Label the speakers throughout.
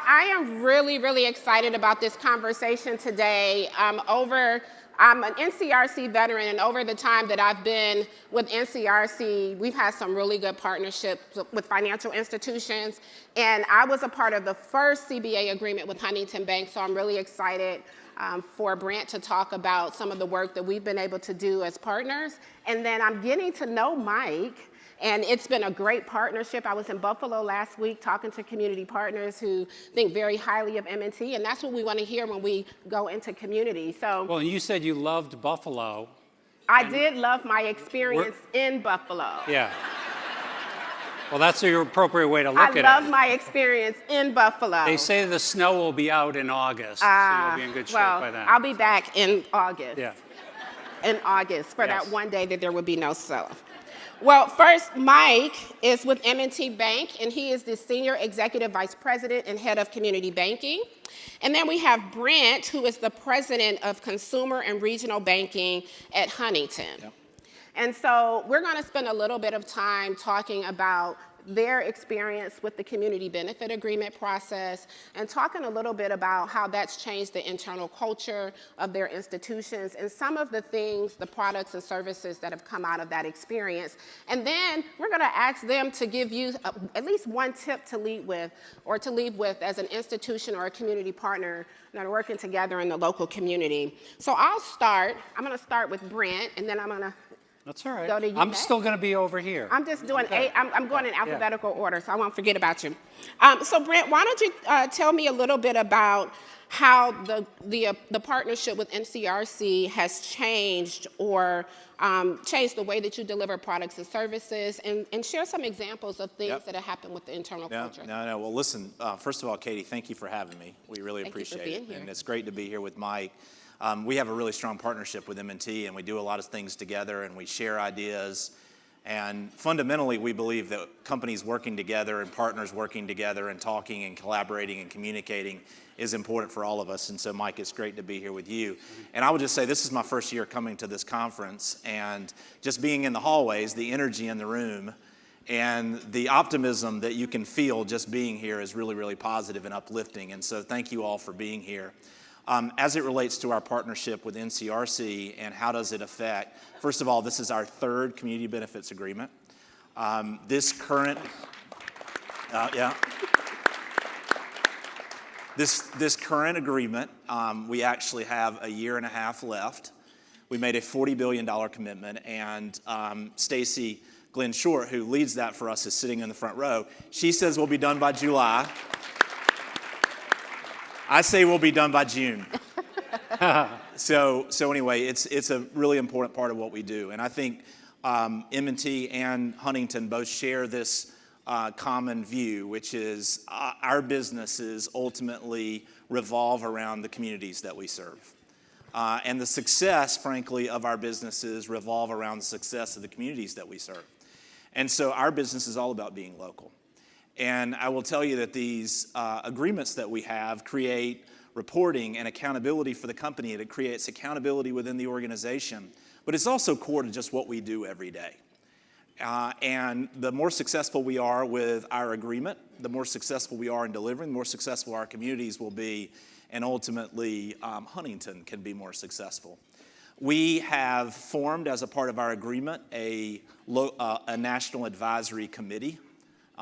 Speaker 1: I am really, really excited about this conversation today. I'm an NCRC veteran, and over the time that I've been with NCRC, we've had some really good partnerships with financial institutions. And I was a part of the first CBA agreement with Huntington Bank, so I'm really excited for Brant to talk about some of the work that we've been able to do as partners. And then I'm getting to know Mike. And it's been a great partnership. I was in Buffalo last week talking to community partners who think very highly of M&T, and that's what we want to hear when we go into community. So,
Speaker 2: well, you said you loved Buffalo.
Speaker 1: I did love my experience in Buffalo.
Speaker 2: Yeah. Well, that's the appropriate way to look at it.
Speaker 1: I love my experience in Buffalo.
Speaker 2: They say the snow will be out in August, so you'll be in good shape by then.
Speaker 1: I'll be back in August.
Speaker 2: Yeah.
Speaker 1: In August for that one day that there will be no snow. Well, first, Mike is with M&T Bank, and he is the Senior Executive Vice President and Head of Community Banking. And then we have Brant, who is the President of Consumer and Regional Banking at Huntington. Yep. And so we're going to spend a little bit of time talking about their experience with the community benefit agreement process and talking a little bit about how that's changed the internal culture of their institutions and some of the things, the products and services that have come out of that experience. And then we're going to ask them to give you at least one tip to lead with or to leave with as an institution or a community partner that are working together in the local community. So I'm going to start with Brant, and then I'm going to
Speaker 2: That's all right. I'm still going to be over here.
Speaker 1: I'm just doing I'm going in alphabetical order, so I won't forget about you. So Brant, why don't you tell me a little bit about how the partnership with NCRC has changed or changed the way that you deliver products and services, and share some examples of things that have happened with the internal culture.
Speaker 3: No. Well, listen, first of all, Katie, thank you for having me. We really appreciate it. And it's great to be here with Mike. We have a really strong partnership with M&T, and we do a lot of things together, and we share ideas. And fundamentally, we believe that companies working together and partners working together and talking and collaborating and communicating is important for all of us. And so, Mike, it's great to be here with you. And I would just say this is my first year coming to this conference, and just being in the hallways, the energy in the room, and the optimism that you can feel just being here is really, really positive and uplifting. And so thank you all for being here. As it relates to our partnership with NCRC and how does it affect, first of all, this is our third community benefits agreement. This current agreement, we actually have a year and a half left. We made a $40 billion commitment, and Stacy Glenn Short, who leads that for us, is sitting in the front row. She says we'll be done by July. I say we'll be done by June. So anyway, it's a really important part of what we do. And I think M&T and Huntington both share this common view, which is our businesses ultimately revolve around the communities that we serve. And the success, frankly, of our businesses revolve around the success of the communities that we serve. And so our business is all about being local. And I will tell you that these agreements that we have create reporting and accountability for the company, and it creates accountability within the organization. But it's also core to just what we do every day. And the more successful we are with our agreement, the more successful we are in delivering, the more successful our communities will be, and ultimately Huntington can be more successful. We have formed, as a part of our agreement, a national advisory committee.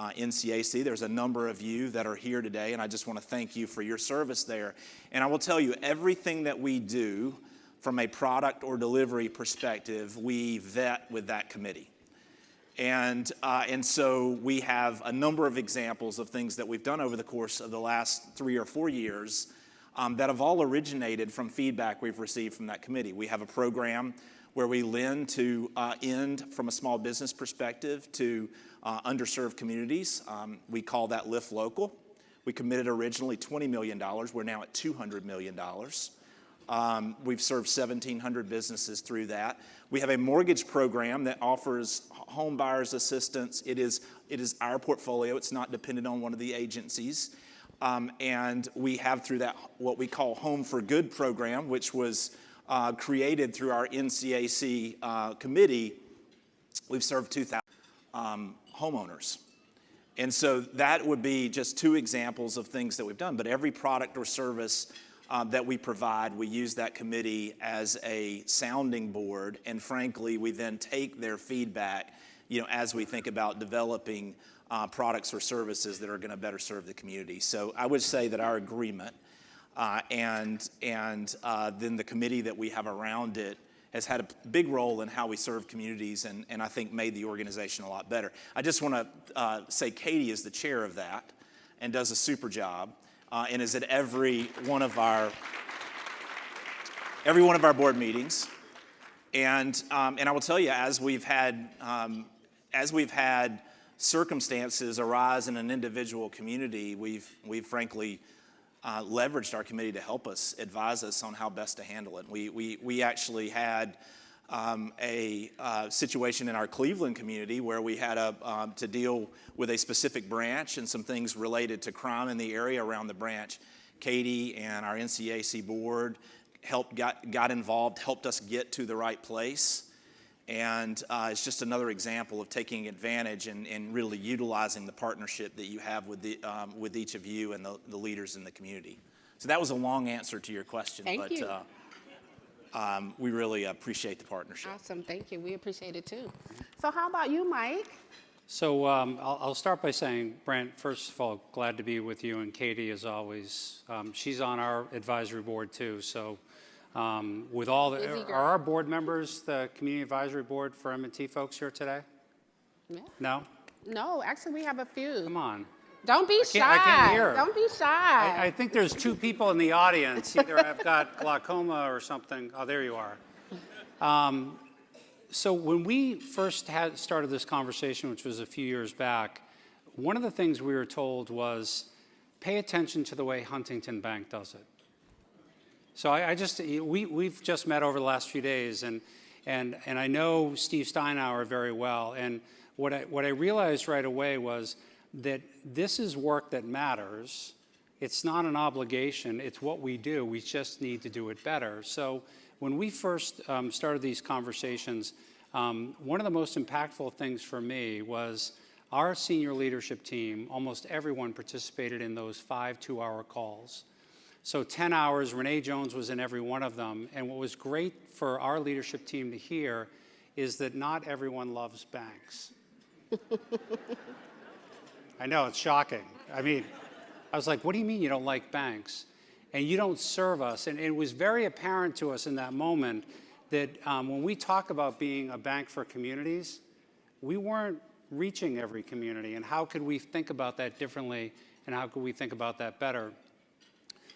Speaker 3: NCAC. There's a number of you that are here today, and I just want to thank you for your service there. And I will tell you, everything that we do from a product or delivery perspective, we vet with that committee. And so we have a number of examples of things that we've done over the course of the last 3 or 4 years that have all originated from feedback we've received from that committee. We have a program where we lend to end from a small business perspective to underserved communities. We call that Lift Local. We committed originally $20 million. We're now at $200 million. We've served 1,700 businesses through that. We have a mortgage program that offers home buyers assistance. It is our portfolio. It's not dependent on one of the agencies. And we have through that what we call Home for Good program, which was created through our NCAC committee. We've served 2,000 homeowners. And so that would be just two examples of things that we've done. But every product or service that we provide, we use that committee as a sounding board. And frankly, we then take their feedback, as we think about developing products or services that are going to better serve the community. So I would say that our agreement and then the committee that we have around it has had a big role in how we serve communities and I think made the organization a lot better. I just want to say Katie is the chair of that and does a super job and is at every one of our board meetings. And I will tell you, as we've had circumstances arise in an individual community, we've frankly leveraged our committee to help us, advise us on how best to handle it. We actually had a situation in our Cleveland community where we had to deal with a specific branch and some things related to crime in the area around the branch. Katie and our NCRC board got involved, helped us get to the right place. And it's just another example of taking advantage and really utilizing the partnership that you have with each of you and the leaders in the community. So that was a long answer to your question.
Speaker 1: Thank you.
Speaker 3: We really appreciate the partnership.
Speaker 1: Awesome, thank you. We appreciate it too. So how about you, Mike?
Speaker 2: So I'll start by saying, Brant, first of all, glad to be with you, and Katie, as always. She's on our advisory board too, so with all are our board members the community advisory board for M&T folks here today?
Speaker 1: Yeah.
Speaker 2: No?
Speaker 1: No, actually we have a few.
Speaker 2: Come on.
Speaker 1: Don't be shy.
Speaker 2: I can't hear.
Speaker 1: Don't be shy.
Speaker 2: I think there's two people in the audience. Either I've got glaucoma or something. Oh, there you are. So when we first started this conversation, which was a few years back, one of the things we were told was, pay attention to the way Huntington Bank does it. So we've just met over the last few days, and I know Steve Steinauer very well. And what I realized right away was that this is work that matters. It's not an obligation. It's what we do. We just need to do it better. So when we first started these conversations, one of the most impactful things for me was our senior leadership team. Almost everyone participated in those 5 two-hour calls. So 10 hours, Renee Jones was in every one of them. And what was great for our leadership team to hear is that not everyone loves banks. I know, it's shocking. I mean, I was like, what do you mean you don't like banks? And you don't serve us. And it was very apparent to us in that moment that when we talk about being a bank for communities, we weren't reaching every community. And how could we think about that differently? And how could we think about that better?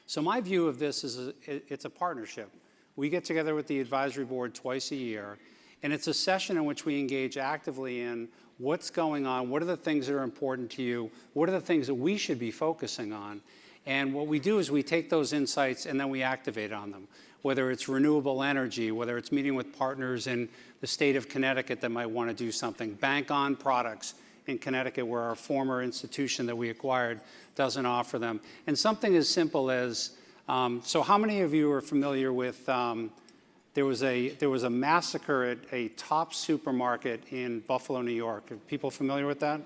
Speaker 2: So my view of this is it's a partnership. We get together with the advisory board twice a year, and it's a session in which we engage actively in what's going on, what are the things that are important to you, what are the things that we should be focusing on. And what we do is we take those insights and then we activate on them, whether it's renewable energy, whether it's meeting with partners in the state of Connecticut that might want to do something, bank on products in Connecticut where our former institution that we acquired doesn't offer them. And something as simple as, so how many of you are familiar with, there was a massacre at a top supermarket in Buffalo, New York. Are people familiar with that?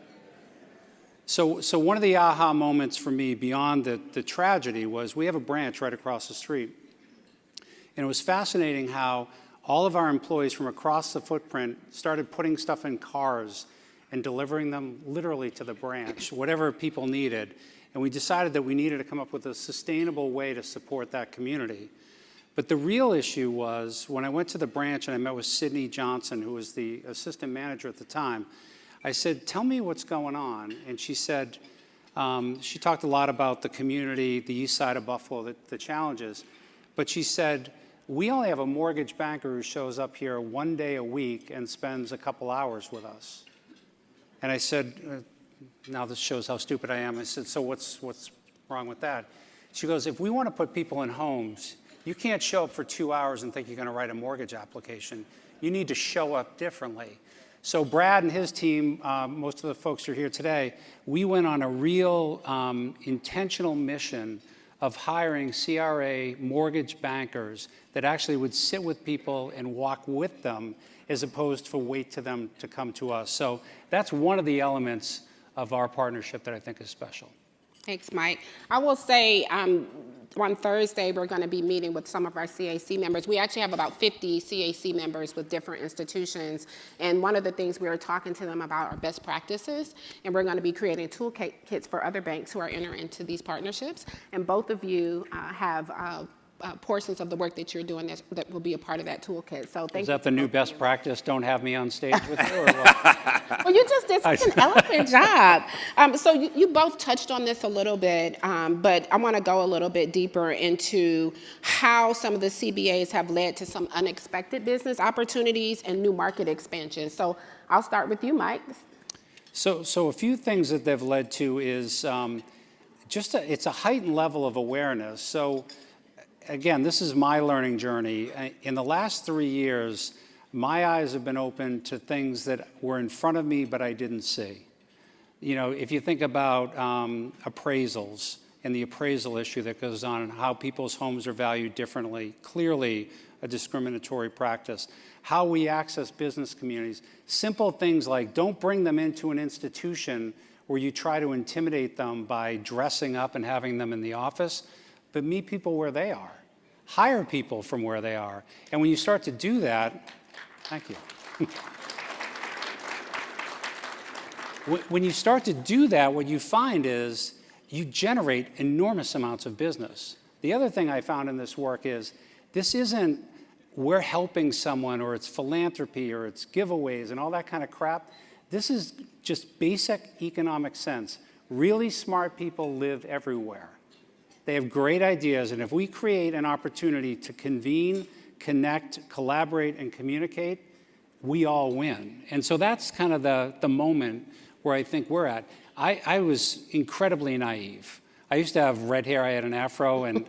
Speaker 2: So one of the aha moments for me beyond the tragedy was we have a branch right across the street. And it was fascinating how all of our employees from across the footprint started putting stuff in cars and delivering them literally to the branch, whatever people needed. And we decided that we needed to come up with a sustainable way to support that community. But the real issue was when I went to the branch and I met with Sydney Johnson, who was the assistant manager at the time, I said, tell me what's going on. And she said, she talked a lot about the community, the east side of Buffalo, the challenges. But she said, we only have a mortgage banker who shows up here one day a week and spends a couple hours with us. And I said, now this shows how stupid I am. I said, so what's wrong with that? She goes, if we want to put people in homes, you can't show up for 2 hours and think you're going to write a mortgage application. You need to show up differently. So Brad and his team, most of the folks who are here today, we went on a real intentional mission of hiring CRA mortgage bankers that actually would sit with people and walk with them as opposed to wait to them to come to us. So that's one of the elements of our partnership that I think is special.
Speaker 1: Thanks, Mike. I will say on Thursday, we're going to be meeting with some of our CAC members. We actually have about 50 CAC members with different institutions. And one of the things we are talking to them about are best practices. And we're going to be creating toolkits for other banks who are entering into these partnerships. And both of you have portions of the work that you're doing that will be a part of that toolkit. So thank you.
Speaker 2: Is that the new best practice? Don't have me on stage with you? Or what?
Speaker 1: Well, you just did such an eloquent job. So you both touched on this a little bit, but I want to go a little bit deeper into how some of the CBAs have led to some unexpected business opportunities and new market expansion. So I'll start with you, Mike.
Speaker 2: So a few things that they've led to is it's a heightened level of awareness. So again, this is my learning journey. In the last 3 years, my eyes have been open to things that were in front of me, but I didn't see. You know, if you think about appraisals and the appraisal issue that goes on and how people's homes are valued differently, clearly a discriminatory practice. How we access business communities, simple things like don't bring them into an institution where you try to intimidate them by dressing up and having them in the office, but meet people where they are. Hire people from where they are. And when you start to do that, thank you. When you start to do that, what you find is you generate enormous amounts of business. The other thing I found in this work is this isn't we're helping someone or it's philanthropy or it's giveaways and all that kind of crap. This is just basic economic sense. Really smart people live everywhere. They have great ideas, and if we create an opportunity to convene, connect, collaborate, and communicate, we all win. And so that's kind of the moment where I think we're at. I was incredibly naive. I used to have red hair, I had an afro, and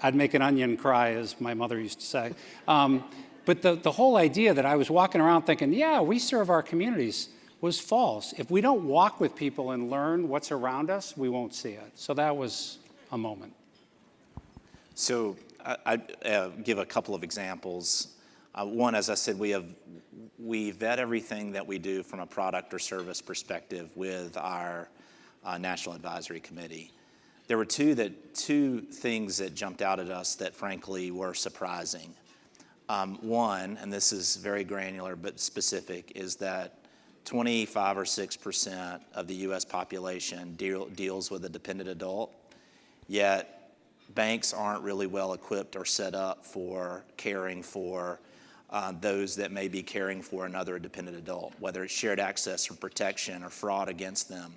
Speaker 2: I'd make an onion cry, as my mother used to say. But the whole idea that I was walking around thinking, yeah, we serve our communities, was false. If we don't walk with people and learn what's around us, we won't see it. So that was a moment.
Speaker 3: So I give a couple of examples. One, as I said, we vet everything that we do from a product or service perspective with our National Advisory Committee. There were two things that jumped out at us that frankly were surprising. One, and this is very granular but specific, is that 25 or 6% of the U.S. population deals with a dependent adult, yet banks aren't really well equipped or set up for caring for those that may be caring for another dependent adult, whether it's shared access or protection or fraud against them.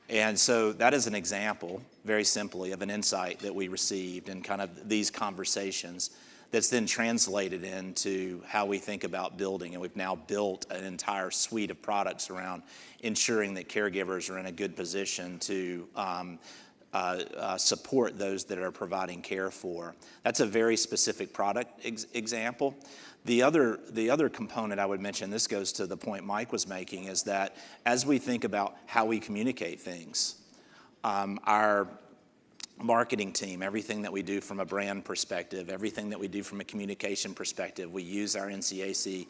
Speaker 3: And so that is an example, very simply, of an insight that we received in kind of these conversations that's then translated into how we think about building. And we've now built an entire suite of products around ensuring that caregivers are in a good position to support those that are providing care for. That's a very specific product example. The other component I would mention, this goes to the point Mike was making, is that as we think about how we communicate things, our marketing team, everything that we do from a brand perspective, everything that we do from a communication perspective, we use our NCAC,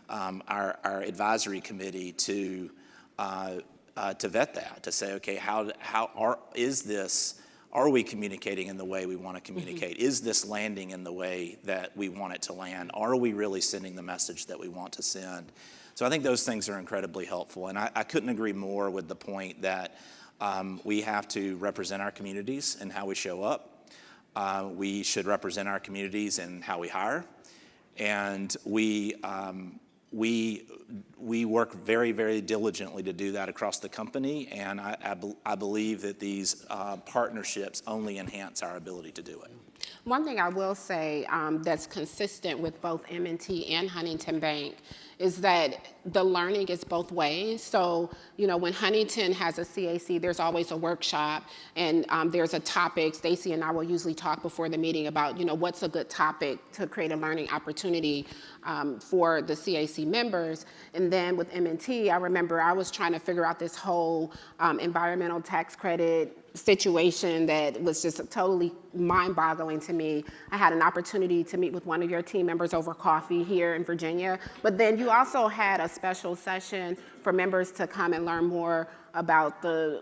Speaker 3: our advisory committee to vet that, to say, okay, are we communicating in the way we want to communicate? Mm-hmm. Is this landing in the way that we want it to land? Are we really sending the message that we want to send? So I think those things are incredibly helpful. And I couldn't agree more with the point that we have to represent our communities in how we show up. We should represent our communities in how we hire. And we work very, very diligently to do that across the company, and I believe that these partnerships only enhance our ability to do it.
Speaker 1: One thing I will say that's consistent with both M&T and Huntington Bank is that the learning is both ways. So, you know, when Huntington has a CAC, there's always a workshop, and there's a topic. Stacy and I will usually talk before the meeting about, you know, what's a good topic to create a learning opportunity for the CAC members. And then with M&T, I remember I was trying to figure out this whole environmental tax credit situation that was just totally mind-boggling to me. I had an opportunity to meet with one of your team members over coffee here in Virginia, but then you also had a special session for members to come and learn more about those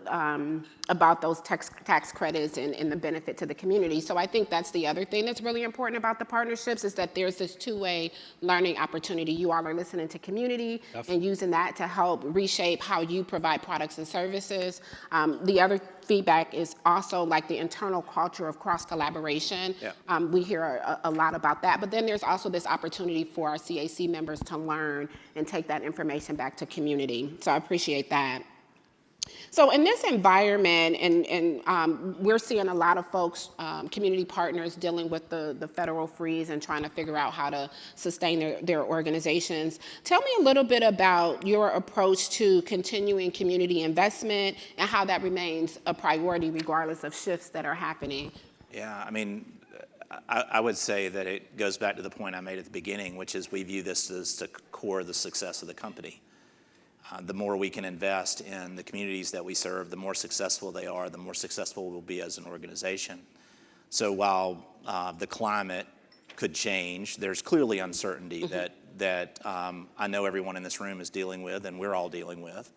Speaker 1: tax credits and the benefit to the community. So I think that's the other thing that's really important about the partnerships is that there's this two-way learning opportunity. You all are listening to community and using that to help reshape how you provide products and services. The other feedback is also like the internal culture of cross-collaboration.
Speaker 3: Yeah.
Speaker 1: We hear a lot about that, but then there's also this opportunity for our CAC members to learn and take that information back to community. So I appreciate that. So in this environment, and we're seeing a lot of folks, community partners dealing with the federal freeze and trying to figure out how to sustain their organizations. Tell me a little bit about your approach to continuing community investment and how that remains a priority regardless of shifts that are happening.
Speaker 3: Yeah, I mean, I would say that it goes back to the point I made at the beginning, which is we view this as the core of the success of the company. The more we can invest in the communities that we serve, the more successful they are, the more successful we'll be as an organization. So while the climate could change, there's clearly uncertainty that I know everyone in this room is dealing with and we're all dealing with.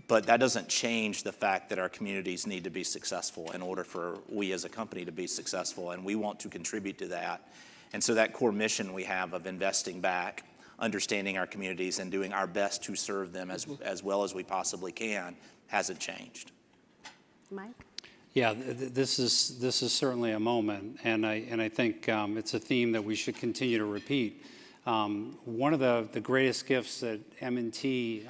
Speaker 3: But that doesn't change the fact that our communities need to be successful in order for we as a company to be successful, and we want to contribute to that. And so that core mission we have of investing back, understanding our communities, and doing our best to serve them as well as we possibly can hasn't changed.
Speaker 1: Mike?
Speaker 2: Yeah, this is certainly a moment, and I think it's a theme that we should continue to repeat. One of the greatest gifts that M&T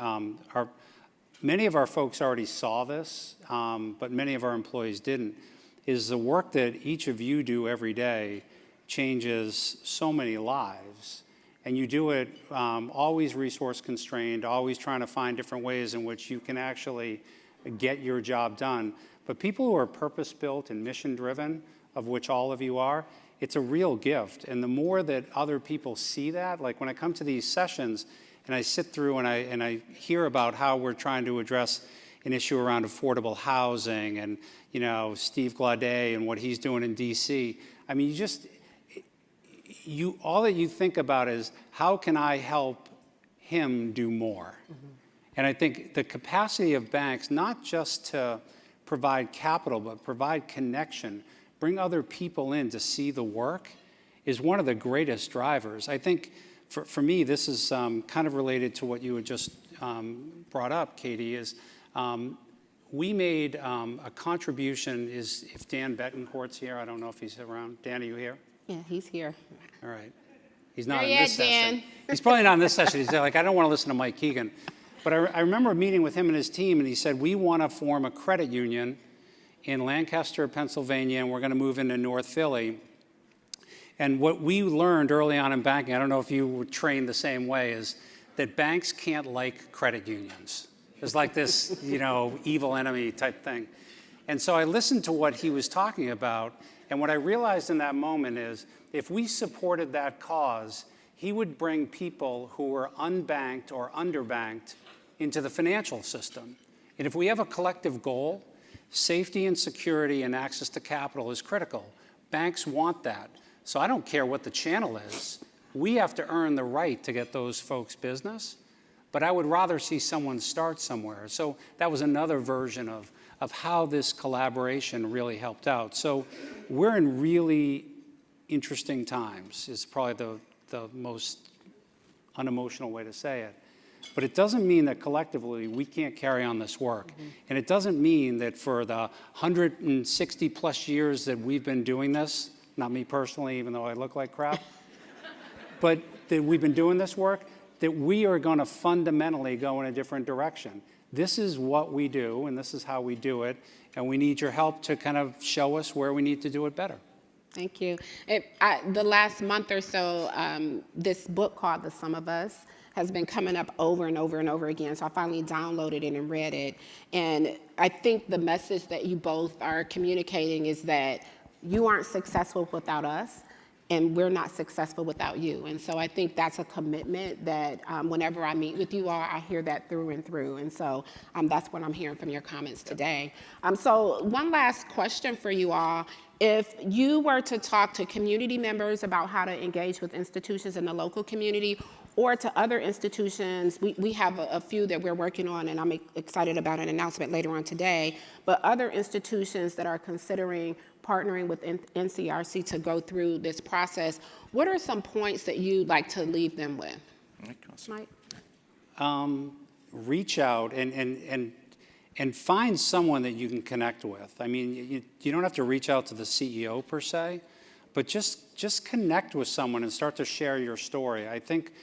Speaker 2: many of our folks already saw this, but many of our employees didn't, is the work that each of you do every day changes so many lives. And you do it always resource constrained, always trying to find different ways in which you can actually get your job done. But people who are purpose-built and mission-driven, of which all of you are, it's a real gift. And the more that other people see that, like when I come to these sessions and I sit through and I hear about how we're trying to address an issue around affordable housing and, you know, Steve Glaudet and what he's doing in DC. I mean, all that you think about is how can I help him do more? Mm-hmm. And I think the capacity of banks, not just to provide capital, but provide connection, bring other people in to see the work, is one of the greatest drivers. I think for me, this is kind of related to what you had just brought up, Katie, is we made a contribution. If Dan Betancourt's here, I don't know if he's around. Dan, are you here?
Speaker 1: Yeah, he's here.
Speaker 2: All right. He's not in
Speaker 1: Where you
Speaker 2: this
Speaker 1: at,
Speaker 2: session.
Speaker 1: Dan?
Speaker 2: He's probably not in this session. He's like, I don't want to listen to Mike Keegan. But I remember meeting with him and his team, and he said, we want to form a credit union in Lancaster, Pennsylvania, and we're going to move into North Philly. And what we learned early on in banking, I don't know if you were trained the same way, is that banks can't like credit unions. There's like this, you know, evil enemy type thing. And so I listened to what he was talking about, and what I realized in that moment is if we supported that cause, he would bring people who were unbanked or underbanked into the financial system. And if we have a collective goal, safety and security and access to capital is critical. Banks want that. So I don't care what the channel is. We have to earn the right to get those folks business. But I would rather see someone start somewhere. So that was another version of how this collaboration really helped out. So we're in really interesting times, is probably the most unemotional way to say it. But it doesn't mean that collectively we can't carry on this work. Mm-hmm. And it doesn't mean that for the 160 plus years that we've been doing this, not me personally, even though I look like crap, but that we've been doing this work, that we are going to fundamentally go in a different direction. This is what we do, and this is how we do it, and we need your help to kind of show us where we need to do it better.
Speaker 1: Thank you. The last month or so, this book called The Sum of Us has been coming up over and over and over again, so I finally downloaded it and read it. And I think the message that you both are communicating is that you aren't successful without us, and we're not successful without you. And so I think that's a commitment that whenever I meet with you all, I hear that through and through. And so that's what I'm hearing from your comments today. So one last question for you all. If you were to talk to community members about how to engage with institutions in the local community, or to other institutions, we have a few that we're working on, and I'm excited about an announcement later on today, but other institutions that are considering partnering with NCRC to go through this process, what are some points that you'd like to leave them with? Mike?
Speaker 2: Reach out and find someone that you can connect with. I mean, you don't have to reach out to the CEO per se, but just connect with someone and start to share your story. I think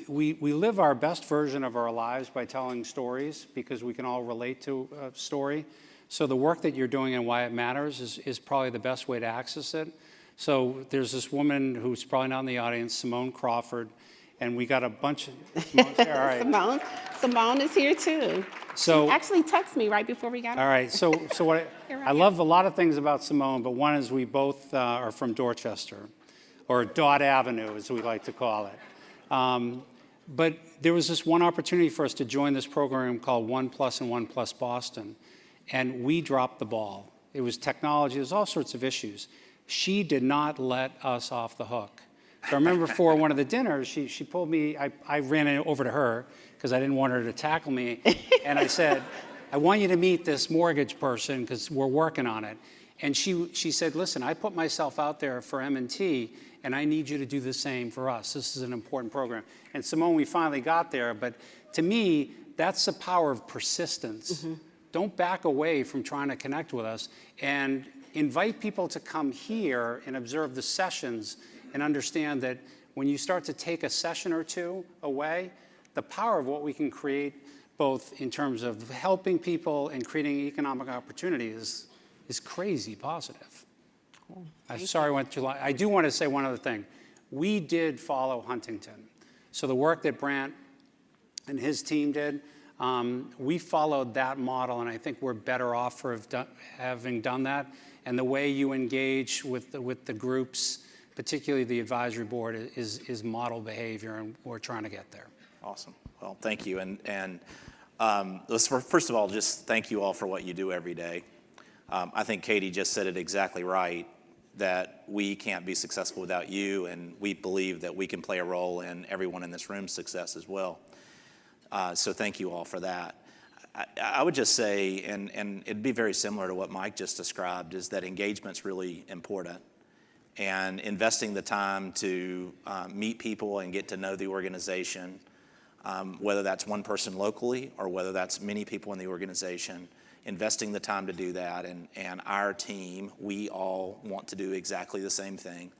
Speaker 2: we live our best version of our lives by telling stories because we can all relate to a story. So the work that you're doing and why it matters is probably the best way to access it. So there's this woman who's probably not in the audience, Simone Crawford, and we got a bunch of Simone's there, all right.
Speaker 1: Simone is here too.
Speaker 2: So
Speaker 1: she actually texted me right before we got
Speaker 2: all right. So what I love a lot of things about Simone, but one is we both are from Dorchester, or Dot Avenue, as we like to call it. But there was this one opportunity for us to join this program called 1+ and 1+ Boston, and we dropped the ball. It was technology, there's all sorts of issues. She did not let us off the hook. So I remember for one of the dinners, she pulled me, I ran over to her because I didn't want her to tackle me, and I said, I want you to meet this mortgage person because we're working on it. And she said, listen, I put myself out there for M&T, and I need you to do the same for us. This is an important program. And Simone, we finally got there, but to me, that's the power of persistence. Mm-hmm. Don't back away from trying to connect with us, and invite people to come here and observe the sessions and understand that when you start to take a session or two away, the power of what we can create, both in terms of helping people and creating economic opportunities, is crazy positive. Cool. I'm sorry I went too long. I do want to say one other thing. We did follow Huntington. So the work that Brant and his team did, we followed that model, and I think we're better off for having done that. And the way you engage with the groups, particularly the advisory board, is model behavior, and we're trying to get there.
Speaker 3: Awesome. Well, thank you. And let's first of all, just thank you all for what you do every day. I think Katie just said it exactly right, that we can't be successful without you, and we believe that we can play a role in everyone in this room's success as well. So thank you all for that. I would just say, and it'd be very similar to what Mike just described, is that engagement's really important. And investing the time to meet people and get to know the organization, whether that's one person locally or whether that's many people in the organization, investing the time to do that. And our team, we all want to do exactly the same thing.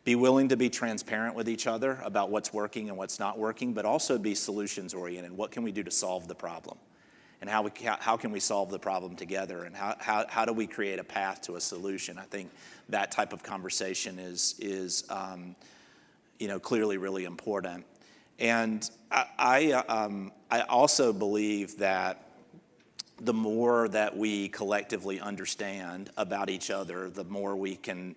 Speaker 3: Be willing to be transparent with each other about what's working and what's not working, but also be solutions oriented. What can we do to solve the problem? And how can we solve the problem together? And how do we create a path to a solution? I think that type of conversation is clearly really important. And I also believe that the more that we collectively understand about each other, the more we can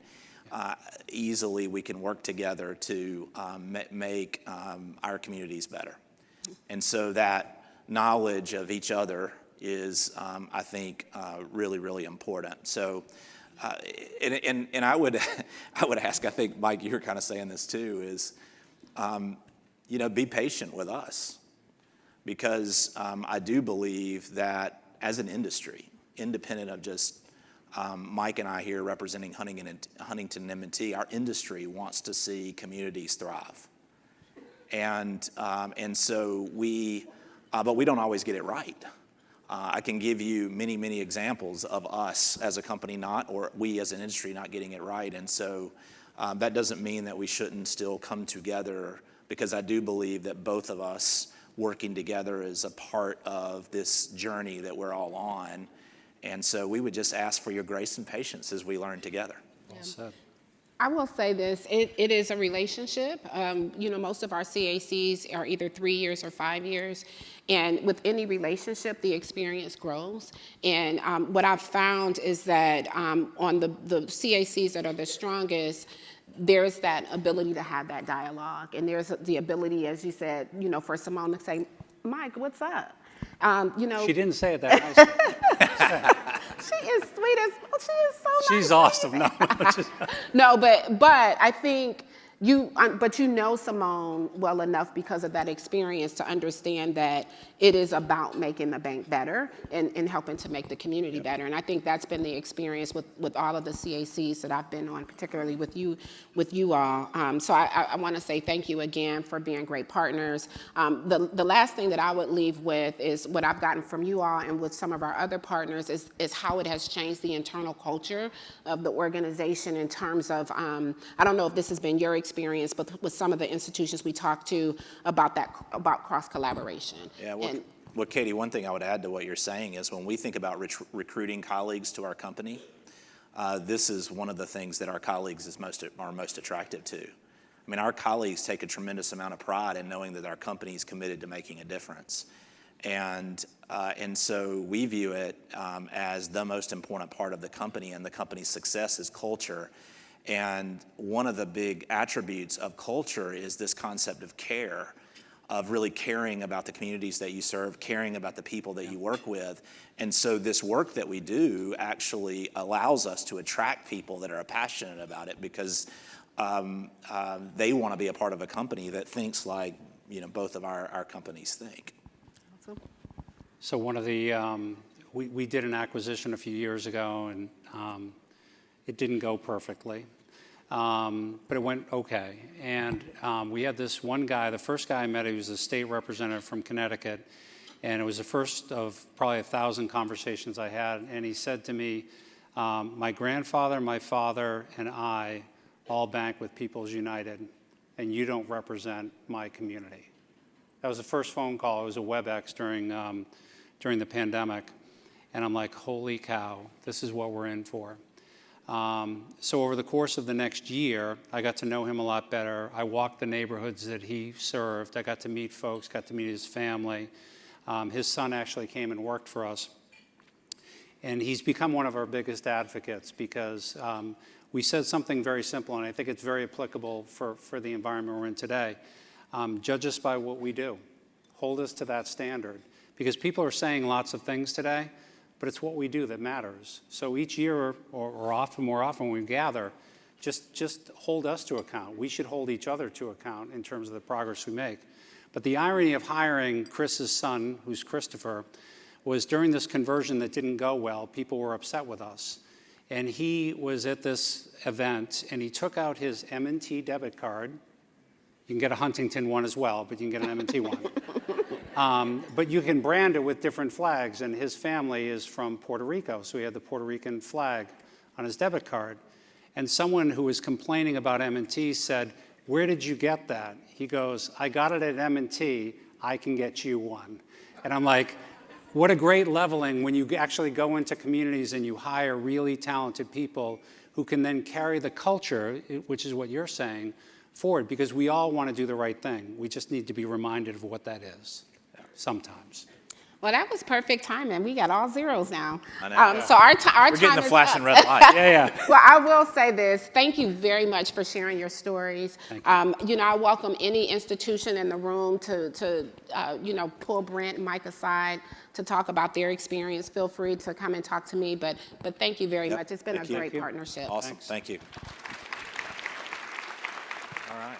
Speaker 3: easily work together to make our communities better. And so that knowledge of each other is, I think, really, really important. So, and I would ask, I think, Mike, you're kind of saying this too, is, be patient with us, because I do believe that as an industry, independent of just Mike and I here representing Huntington and M&T, our industry wants to see communities thrive, and so but we don't always get it right. I can give you many, many examples of us as a company or we as an industry not getting it right. And so that doesn't mean that we shouldn't still come together, because I do believe that both of us working together is a part of this journey that we're all on. And so we would just ask for your grace and patience as we learn together.
Speaker 2: Well said.
Speaker 1: I will say this, it is a relationship. Most of our CACs are either 3 years or 5 years. And with any relationship, the experience grows. And what I've found is that on the CACs that are the strongest, there's that ability to have that dialogue, and there's the ability, as you said, for Simone to say, Mike, what's up?
Speaker 2: She didn't say it that nicely.
Speaker 1: She is sweet as, she is so nice.
Speaker 2: She's awesome. No,
Speaker 1: No, but I think but Simone well enough because of that experience to understand that it is about making the bank better and helping to make the community better. And I think that's been the experience with all of the CACs that I've been on, particularly with you all. So I want to say thank you again for being great partners. The last thing that I would leave with is what I've gotten from you all and with some of our other partners is how it has changed the internal culture of the organization in terms of, I don't know if this has been your experience, but with some of the institutions we talked to about cross collaboration.
Speaker 3: Yeah, well, Katie, one thing I would add to what you're saying is when we think about recruiting colleagues to our company, this is one of the things that our colleagues are most attractive to. I mean, our colleagues take a tremendous amount of pride in knowing that our company is committed to making a difference. And so we view it as the most important part of the company, and the company's success is culture. And one of the big attributes of culture is this concept of care, of really caring about the communities that you serve, caring about the people that you work with. And so this work that we do actually allows us to attract people that are passionate about it because they want to be a part of a company that thinks like both of our companies think.
Speaker 1: Awesome.
Speaker 2: So one of the, we did an acquisition a few years ago, and it didn't go perfectly, but it went okay. And we had this one guy, the first guy I met, he was a state representative from Connecticut, and it was the first of probably 1,000 conversations I had, and he said to me, my grandfather, my father, and I all bank with People's United, and you don't represent my community. That was the first phone call. It was a WebEx during the pandemic. And I'm like, holy cow, this is what we're in for. So over the course of the next year, I got to know him a lot better. I walked the neighborhoods that he served. I got to meet folks, got to meet his family. His son actually came and worked for us. And he's become one of our biggest advocates because we said something very simple, and I think it's very applicable for the environment we're in today. Judge us by what we do. Hold us to that standard. Because people are saying lots of things today, but it's what we do that matters. So each year, or more often when we gather, just hold us to account. We should hold each other to account in terms of the progress we make. But the irony of hiring Chris's son, who's Christopher, was during this conversion that didn't go well, people were upset with us. And he was at this event, and he took out his M&T debit card. You can get a Huntington one as well, but you can get an M&T one. But you can brand it with different flags, and his family is from Puerto Rico, so he had the Puerto Rican flag on his debit card. And someone who was complaining about M&T said, where did you get that? He goes, I got it at M&T, I can get you one. And I'm like, what a great leveling when you actually go into communities and you hire really talented people who can then carry the culture, which is what you're saying, forward, because we all want to do the right thing. We just need to be reminded of what that is sometimes.
Speaker 1: Well, that was perfect timing. We got all zeros now.
Speaker 3: I know.
Speaker 1: So our time
Speaker 3: We're getting the
Speaker 1: is
Speaker 3: flashing
Speaker 1: up.
Speaker 3: red light.
Speaker 2: Yeah.
Speaker 1: Well, I will say this. Thank you very much for sharing your stories.
Speaker 2: Thank you.
Speaker 1: I welcome any institution in the room to pull Brant and Mike aside to talk about their experience. Feel free to come and talk to me. But thank you very much. It's been a great partnership.
Speaker 3: Awesome.
Speaker 2: Thanks.
Speaker 3: Thank you. All right.